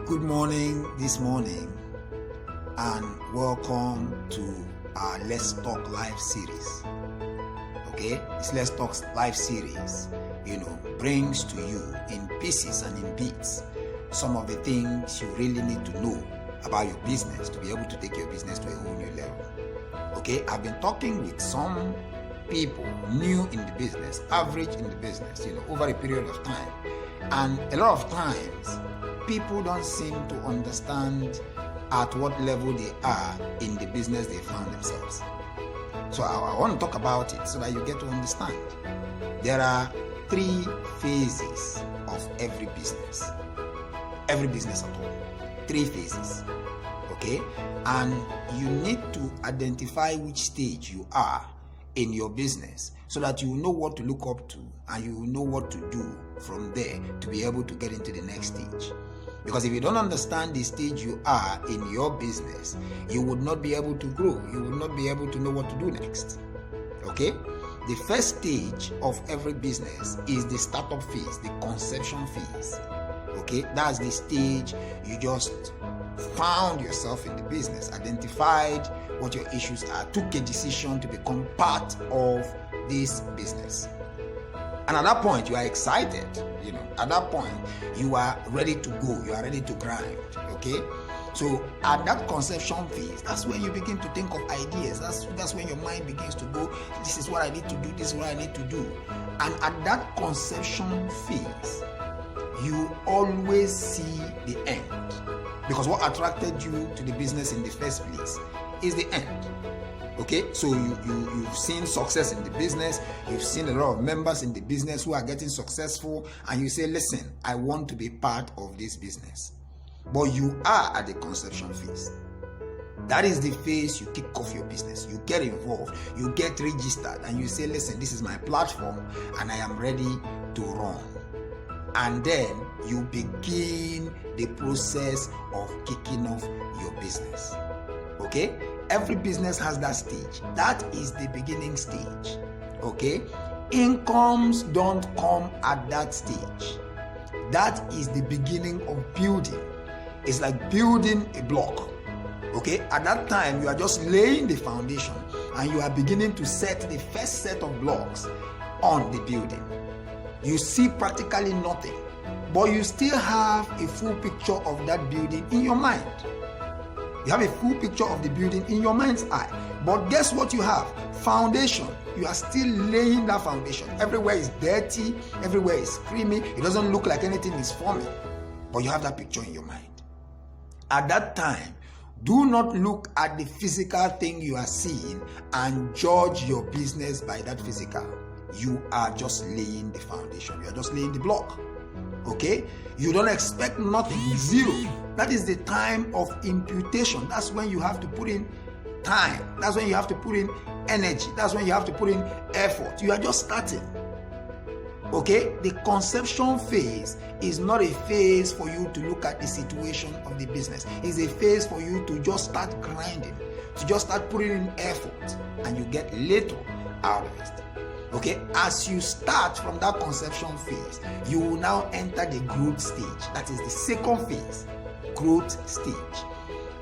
Good morning this morning and welcome to our Let's Talk Live series. Okay, this Let's Talk Live series, brings to you in pieces and in bits some of the things you really need to know about your business to be able to take your business to a whole new level. Okay, I've been talking with some people new in the business, average in the business, over a period of time. And a lot of times, people don't seem to understand at what level they are in the business they found themselves. So I want to talk about it so that you get to understand. There are 3 phases of every business at all. 3 phases. Okay? And you need to identify which stage you are in your business so that you know what to look up to and you know what to do from there to be able to get into the next stage. Because if you don't understand the stage you are in your business, you would not be able to grow. You would not be able to know what to do next. Okay? The first stage of every business is the startup phase, the conception phase. Okay? That's the stage you just found yourself in the business, identified what your issues are, took a decision to become part of this business. And at that point, you are excited. At that point, you are ready to go. You are ready to grind. Okay? So at that conception phase, that's when you begin to think of ideas. That's when your mind begins to go, this is what I need to do, this is what I need to do. And at that conception phase, you always see the end. Because what attracted you to the business in the first place is the end. Okay, so you've seen success in the business, you've seen a lot of members in the business who are getting successful, and you say, listen, I want to be part of this business. But you are at the conception phase. That is the phase you kick off your business. You get involved, you get registered, and you say, listen, this is my platform, and I am ready to run. And then you begin the process of kicking off your business. Okay? Every business has that stage. That is the beginning stage. Okay? Incomes don't come at that stage. That is the beginning of building. It's like building a block. Okay? At that time, you are just laying the foundation and you are beginning to set the first set of blocks on the building. You see practically nothing, but you still have a full picture of that building in your mind. You have a full picture of the building in your mind's eye. But guess what you have? Foundation. You are still laying that foundation. Everywhere is dirty. Everywhere is creamy. It doesn't look like anything is forming. But you have that picture in your mind. At that time, do not look at the physical thing you are seeing and judge your business by that physical. You are just laying the foundation. You are just laying the block. Okay? You don't expect nothing. Zero. That is the time of imputation. That's when you have to put in time. That's when you have to put in energy. That's when you have to put in effort. You are just starting. Okay? The conception phase is not a phase for you to look at the situation of the business. It's a phase for you to just start grinding, to just start putting in effort, and you get little out of it. Okay, as you start from that conception phase, you will now enter the growth stage. That is the second phase, growth stage.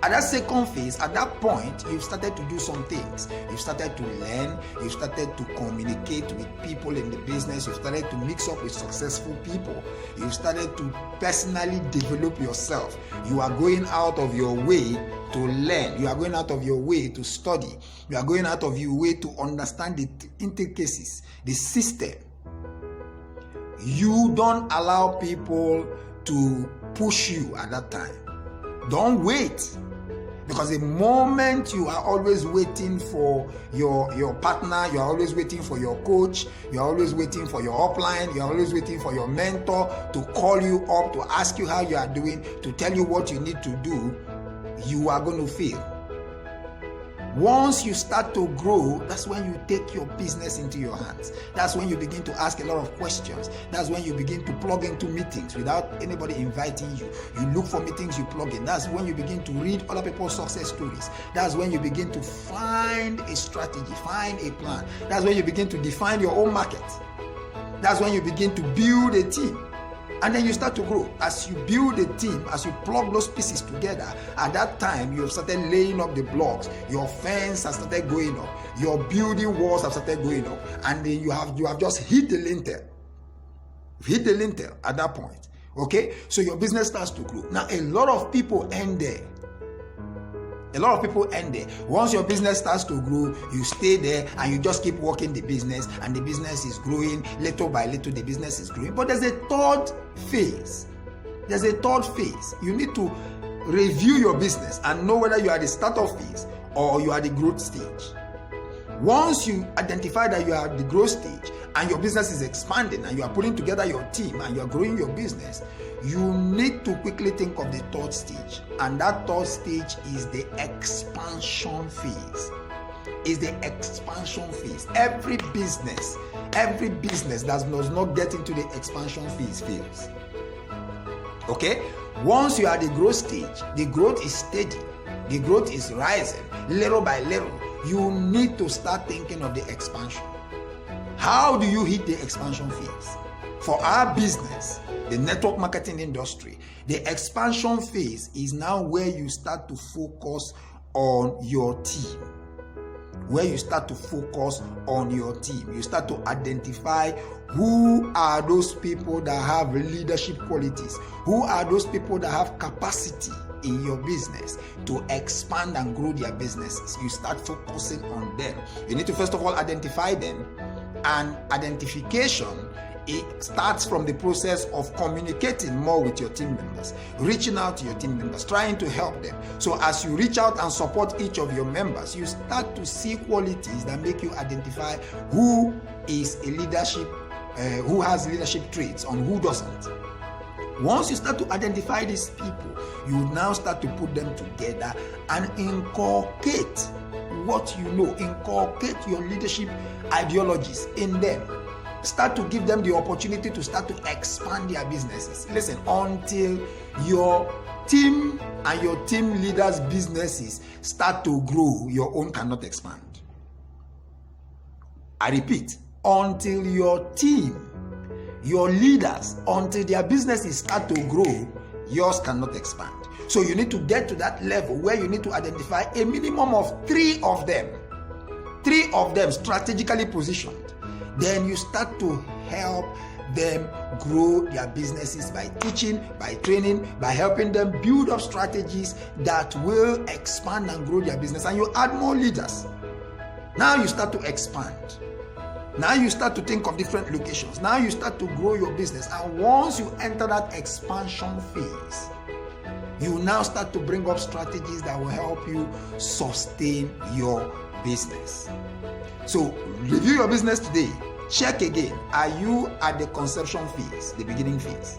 At that second phase, at that point, you've started to do some things. You've started to learn. You've started to communicate with people in the business. You've started to mix up with successful people. You've started to personally develop yourself. You are going out of your way to learn. You are going out of your way to study. You are going out of your way to understand the intricacies, the system. You don't allow people to push you at that time. Don't wait. Because the moment you are always waiting for your partner, you are always waiting for your coach, you are always waiting for your upline, you are always waiting for your mentor to call you up, to ask you how you are doing, to tell you what you need to do, you are going to fail. Once you start to grow, that's when you take your business into your hands. That's when you begin to ask a lot of questions. That's when you begin to plug into meetings without anybody inviting you. You look for meetings, you plug in. That's when you begin to read other people's success stories. That's when you begin to find a strategy, find a plan. That's when you begin to define your own market. That's when you begin to build a team. And then you start to grow. As you build a team, as you plug those pieces together, at that time you have started laying up the blocks. Your fence has started going up. Your building walls have started going up. And then you have just hit the lintel. Hit the lintel at that point. Okay? So your business starts to grow. Now a lot of people end there. A lot of people end there. Once your business starts to grow, you stay there and you just keep working the business, and the business is growing. Little by little, the business is growing. But there's a third phase. There's a third phase. You need to review your business and know whether you are at the startup phase or you are at the growth stage. Once you identify that you are at the growth stage and your business is expanding and you are putting together your team and you are growing your business, you need to quickly think of the third stage. And that third stage is the expansion phase. Is the expansion phase. Every business that does not get into the expansion phase fails. Okay? Once you are at the growth stage, the growth is steady. The growth is rising little by little. You need to start thinking of the expansion. How do you hit the expansion phase? For our business, the network marketing industry, the expansion phase is now where you start to focus on your team. Where you start to focus on your team. You start to identify who are those people that have leadership qualities. Who are those people that have capacity in your business to expand and grow their businesses. You start focusing on them. You need to first of all identify them, and identification, it starts from the process of communicating more with your team members, reaching out to your team members, trying to help them. So as you reach out and support each of your members, you start to see qualities that make you identify who is a leadership, who has leadership traits and who doesn't. Once you start to identify these people, you now start to put them together and inculcate what you know, inculcate your leadership ideologies in them. Start to give them the opportunity to start to expand their businesses. Listen, until your team and your team leaders' businesses start to grow, your own cannot expand. I repeat, until your team, your leaders, until their businesses start to grow, yours cannot expand. So you need to get to that level where you need to identify a minimum of three of them strategically positioned. Then you start to help them grow their businesses by teaching, by training, by helping them build up strategies that will expand and grow their business. And you add more leaders. Now you start to expand. Now you start to think of different locations. Now you start to grow your business. And once you enter that expansion phase, you now start to bring up strategies that will help you sustain your business. So review your business today. Check again. Are you at the conception phase, the beginning phase?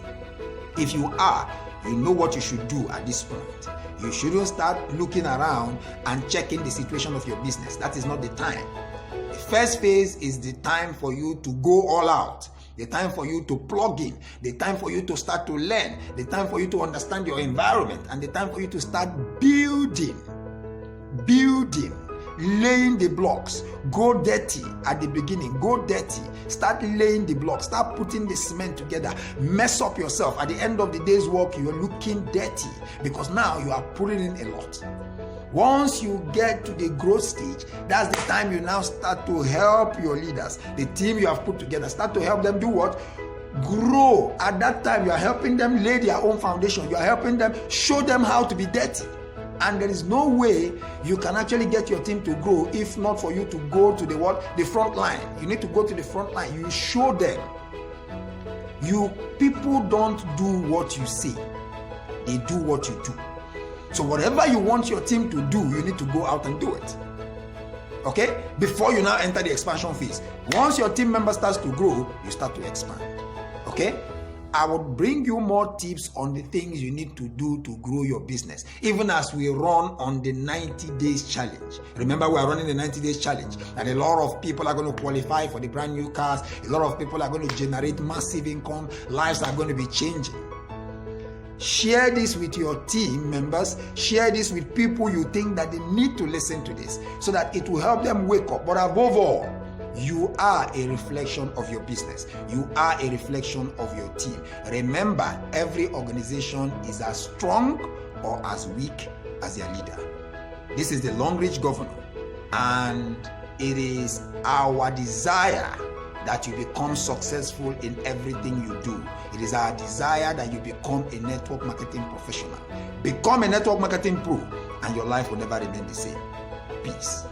If you are, you know what you should do at this point. You shouldn't start looking around and checking the situation of your business. That is not the time. The first phase is the time for you to go all out. The time for you to plug in. The time for you to start to learn. The time for you to understand your environment. And the time for you to start building. Laying the blocks. Go dirty at the beginning. Go dirty. Start laying the blocks. Start putting the cement together. Mess up yourself. At the end of the day's work, you are looking dirty because now you are putting in a lot. Once you get to the growth stage, that's the time you now start to help your leaders, the team you have put together, start to help them do what? Grow. At that time, you are helping them lay their own foundation. You are helping them show them how to be dirty. And there is no way you can actually get your team to grow if not for you to go to the front line. You need to go to the front line. You show them. You people don't do what you say. They do what you do. So whatever you want your team to do, you need to go out and do it. Okay? Before you now enter the expansion phase. Once your team member starts to grow, you start to expand. Okay? I would bring you more tips on the things you need to do to grow your business, even as we run on the 90 days challenge. Remember, we are running the 90 days challenge, and a lot of people are going to qualify for the brand new cars. A lot of people are going to generate massive income. Lives are going to be changing. Share this with your team members. Share this with people you think that they need to listen to this so that it will help them wake up. But above all, You are a reflection of your business. You are a reflection of your team. Remember, every organization is as strong or as weak as their leader. This is the Long Reach Governor, and it is our desire that you become successful in everything you do. It is our desire that you become a network marketing professional. Become a network marketing pro, and your life will never remain the same. Peace.